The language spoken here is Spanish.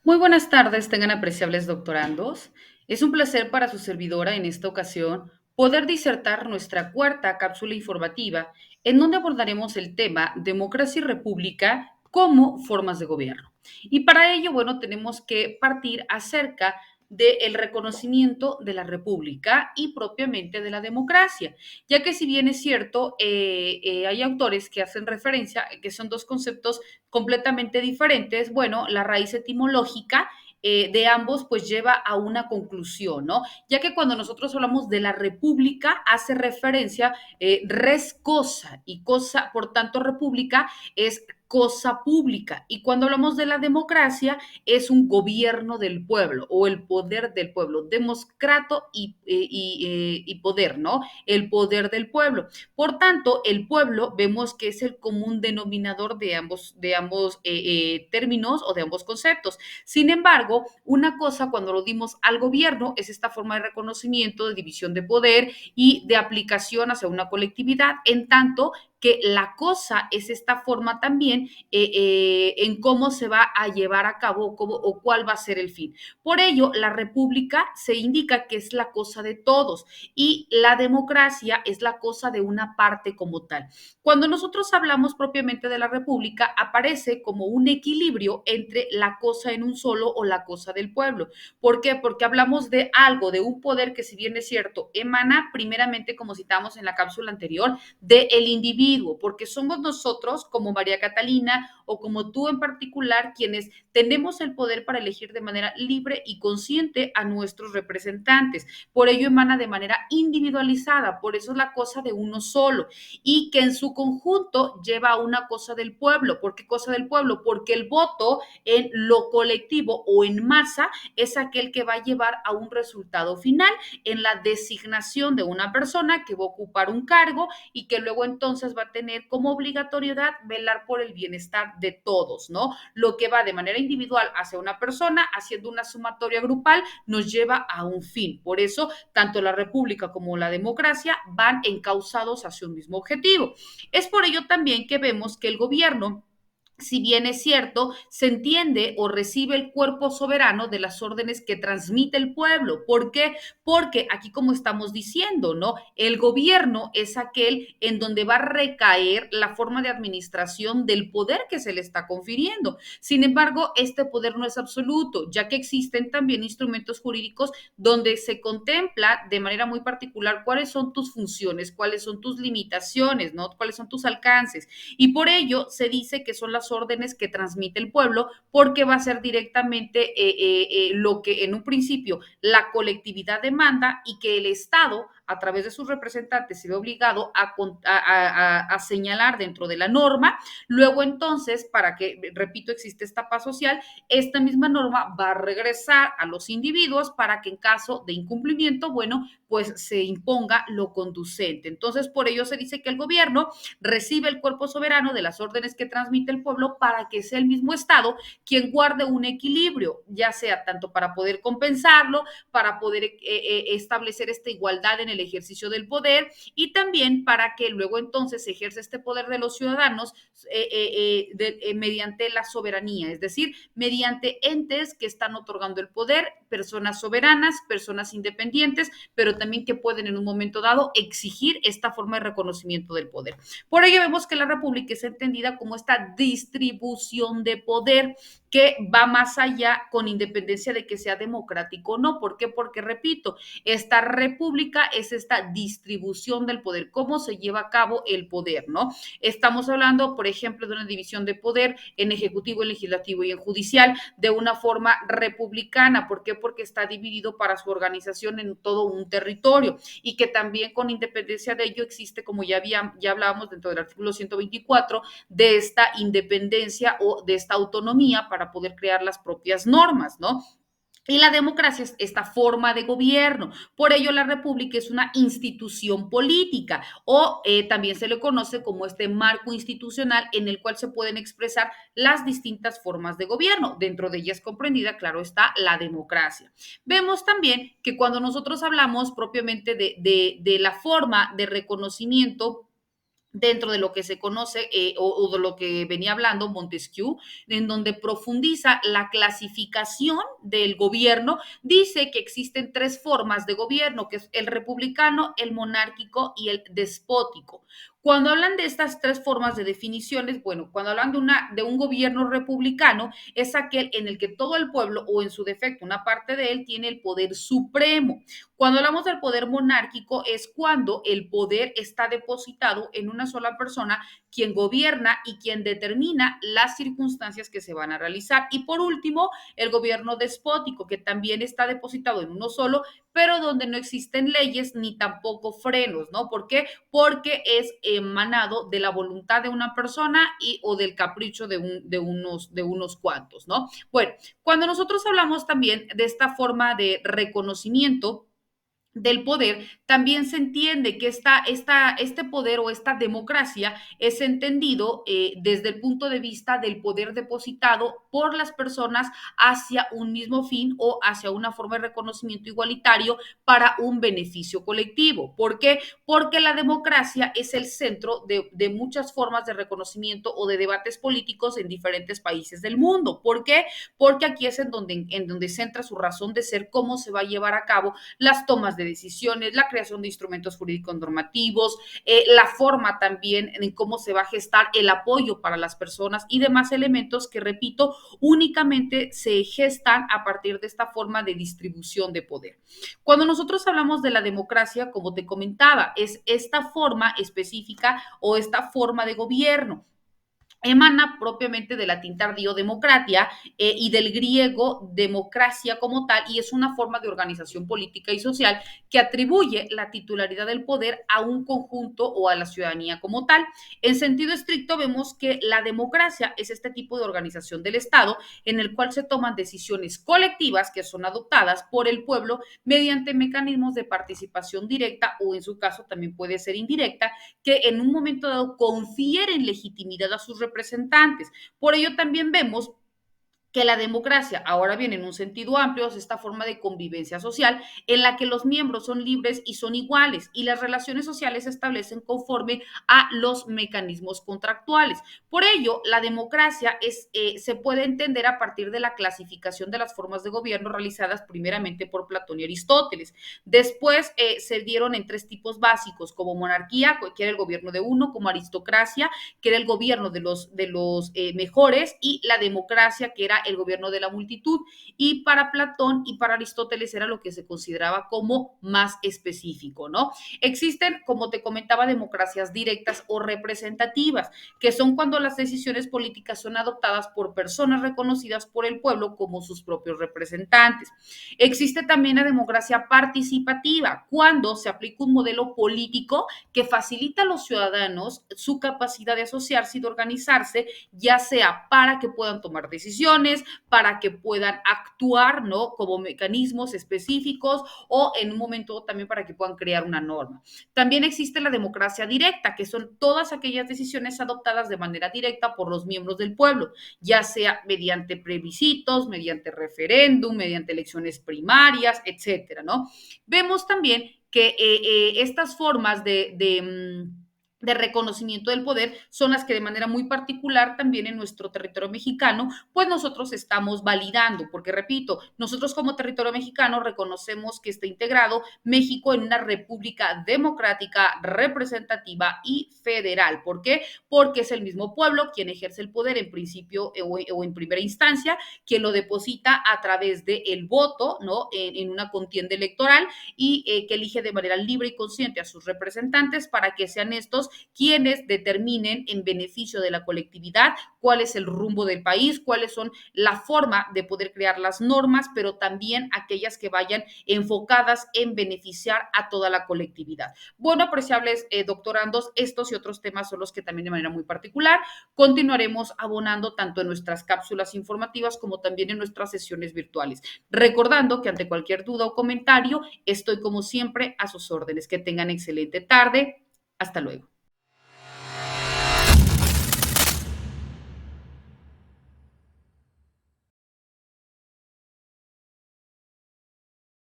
Muy buenas tardes, tengan apreciables doctorandos. Es un placer para su servidora en esta ocasión poder disertar nuestra cuarta cápsula informativa en donde abordaremos el tema democracia y república como formas de gobierno. Y para ello, bueno, tenemos que partir acerca del reconocimiento de la república y propiamente de la democracia, ya que si bien es cierto, hay autores que hacen referencia que son dos conceptos completamente diferentes, bueno, la raíz etimológica de ambos pues lleva a una conclusión, ¿no? Ya que cuando nosotros hablamos de la república hace referencia res cosa y cosa, por tanto república es cosa pública. Y cuando hablamos de la democracia, es un gobierno del pueblo o el poder del pueblo, democrato y poder, ¿no? El poder del pueblo. Por tanto, el pueblo vemos que es el común denominador de ambos términos o de ambos conceptos. Sin embargo, una cosa cuando lo dimos al gobierno es esta forma de reconocimiento, de división de poder y de aplicación hacia una colectividad, en tanto que la cosa es esta forma también en cómo se va a llevar a cabo o cuál va a ser el fin. Por ello, la república se indica que es la cosa de todos y la democracia es la cosa de una parte como tal. Cuando nosotros hablamos propiamente de la república, aparece como un equilibrio entre la cosa en un solo o la cosa del pueblo. ¿Por qué? Porque hablamos de algo, de un poder que si bien es cierto, emana primeramente, como citamos en la cápsula anterior, del individuo, porque somos nosotros, como María Catalina o como tú en particular, quienes tenemos el poder para elegir de manera libre y consciente a nuestros representantes. Por ello emana de manera individualizada, por eso es la cosa de uno solo y que en su conjunto lleva a una cosa del pueblo. ¿Por qué cosa del pueblo? Porque el voto en lo colectivo o en masa es aquel que va a llevar a un resultado final en la designación de una persona que va a ocupar un cargo y que luego entonces va a tener como obligatoriedad velar por el bienestar de todos, ¿no? Lo que va de manera individual hacia una persona, haciendo una sumatoria grupal, nos lleva a un fin. Por eso, tanto la república como la democracia van encausados hacia un mismo objetivo. Es por ello también que vemos que el gobierno, si bien es cierto, se entiende o recibe el cuerpo soberano de las órdenes que transmite el pueblo. ¿Por qué? Porque aquí como estamos diciendo, ¿no? El gobierno es aquel en donde va a recaer la forma de administración del poder que se le está confiriendo. Sin embargo, este poder no es absoluto, ya que existen también instrumentos jurídicos donde se contempla de manera muy particular cuáles son tus funciones, cuáles son tus limitaciones, ¿no? Cuáles son tus alcances. Y por ello se dice que son las órdenes que transmite el pueblo, porque va a ser directamente lo que en un principio la colectividad demanda y que el Estado, a través de sus representantes, se ve obligado a señalar dentro de la norma. Luego entonces, para que, repito, existe esta paz social, esta misma norma va a regresar a los individuos para que en caso de incumplimiento, bueno, pues se imponga lo conducente. Entonces, por ello se dice que el gobierno recibe el cuerpo soberano de las órdenes que transmite el pueblo para que sea el mismo Estado quien guarde un equilibrio, ya sea tanto para poder compensarlo, para poder establecer esta igualdad en el ejercicio del poder y también para que luego entonces se ejerza este poder de los ciudadanos mediante la soberanía, es decir, mediante entes que están otorgando el poder, personas soberanas, personas independientes, pero también que pueden en un momento dado exigir esta forma de reconocimiento del poder. Por ello vemos que la república es entendida como esta distribución de poder que va más allá con independencia de que sea democrático o no. ¿Por qué? Porque, repito, esta república es esta distribución del poder, cómo se lleva a cabo el poder, ¿no? Estamos hablando, por ejemplo, de una división de poder en ejecutivo, en legislativo y en judicial de una forma republicana. ¿Por qué? Porque está dividido para su organización en todo un territorio y que también con independencia de ello existe, como ya hablábamos dentro del artículo 124, de esta independencia o de esta autonomía para poder crear las propias normas, ¿no? Y la democracia es esta forma de gobierno. Por ello, la república es una institución política o también se le conoce como este marco institucional en el cual se pueden expresar las distintas formas de gobierno. Dentro de ellas comprendida, claro, está la democracia. Vemos también que cuando nosotros hablamos propiamente de la forma de reconocimiento dentro de lo que se conoce o de lo que venía hablando Montesquieu, en donde profundiza la clasificación del gobierno, dice que existen tres formas de gobierno, que es el republicano, el monárquico y el despótico. Cuando hablan de estas tres formas de definiciones, bueno, cuando hablan de un gobierno republicano, es aquel en el que todo el pueblo, o en su defecto, una parte de él, tiene el poder supremo. Cuando hablamos del poder monárquico es cuando el poder está depositado en una sola persona, quien gobierna y quien determina las circunstancias que se van a realizar. Y por último, el gobierno despótico, que también está depositado en uno solo, pero donde no existen leyes ni tampoco frenos, ¿no? ¿Por qué? Porque es emanado de la voluntad de una persona y o del capricho de unos cuantos, ¿no? Bueno, cuando nosotros hablamos también de esta forma de reconocimiento del poder, también se entiende que este poder o esta democracia es entendido desde el punto de vista del poder depositado por las personas hacia un mismo fin o hacia una forma de reconocimiento igualitario para un beneficio colectivo. ¿Por qué? Porque la democracia es el centro de muchas formas de reconocimiento o de debates políticos en diferentes países del mundo. ¿Por qué? Porque aquí es en donde centra su razón de ser, cómo se va a llevar a cabo las tomas de decisiones, la creación de instrumentos jurídicos normativos, la forma también en cómo se va a gestar el apoyo para las personas y demás elementos que, repito, únicamente se gestan a partir de esta forma de distribución de poder. Cuando nosotros hablamos de la democracia, como te comentaba, es esta forma específica o esta forma de gobierno emana propiamente del latín tardío democratia y del griego democracia como tal, y es una forma de organización política y social que atribuye la titularidad del poder a un conjunto o a la ciudadanía como tal. En sentido estricto, vemos que la democracia es este tipo de organización del Estado en el cual se toman decisiones colectivas que son adoptadas por el pueblo mediante mecanismos de participación directa o en su caso también puede ser indirecta, que en un momento dado confieren legitimidad a sus representantes. Por ello también vemos que la democracia, ahora bien en un sentido amplio, es esta forma de convivencia social en la que los miembros son libres y son iguales y las relaciones sociales se establecen conforme a los mecanismos contractuales. Por ello, la democracia se puede entender a partir de la clasificación de las formas de gobierno realizadas primeramente por Platón y Aristóteles. Después se dieron en tres tipos básicos, como monarquía, que era el gobierno de uno, como aristocracia, que era el gobierno de los mejores, y la democracia, que era el gobierno de la multitud, y para Platón y para Aristóteles era lo que se consideraba como más específico, ¿no? Existen, como te comentaba, democracias directas o representativas, que son cuando las decisiones políticas son adoptadas por personas reconocidas por el pueblo como sus propios representantes. Existe también la democracia participativa, cuando se aplica un modelo político que facilita a los ciudadanos su capacidad de asociarse y de organizarse, ya sea para que puedan tomar decisiones, para que puedan actuar, ¿no? Como mecanismos específicos o en un momento también para que puedan crear una norma. También existe la democracia directa, que son todas aquellas decisiones adoptadas de manera directa por los miembros del pueblo, ya sea mediante plebiscitos, mediante referéndum, mediante elecciones primarias, etcétera, ¿no? Vemos también que estas formas de reconocimiento del poder son las que de manera muy particular también en nuestro territorio mexicano, pues nosotros estamos validando, porque repito, nosotros como territorio mexicano reconocemos que está integrado México en una república democrática, representativa y federal. ¿Por qué? Porque es el mismo pueblo quien ejerce el poder en principio o en primera instancia, quien lo deposita a través del voto, ¿no? En una contienda electoral y que elige de manera libre y consciente a sus representantes para que sean estos quienes determinen en beneficio de la colectividad cuál es el rumbo del país, cuáles son la forma de poder crear las normas, pero también aquellas que vayan enfocadas en beneficiar a toda la colectividad. Bueno, apreciables doctorandos, estos y otros temas son los que también de manera muy particular continuaremos abonando tanto en nuestras cápsulas informativas como también en nuestras sesiones virtuales. Recordando que ante cualquier duda o comentario, estoy como siempre a sus órdenes. Que tengan excelente tarde. Hasta luego.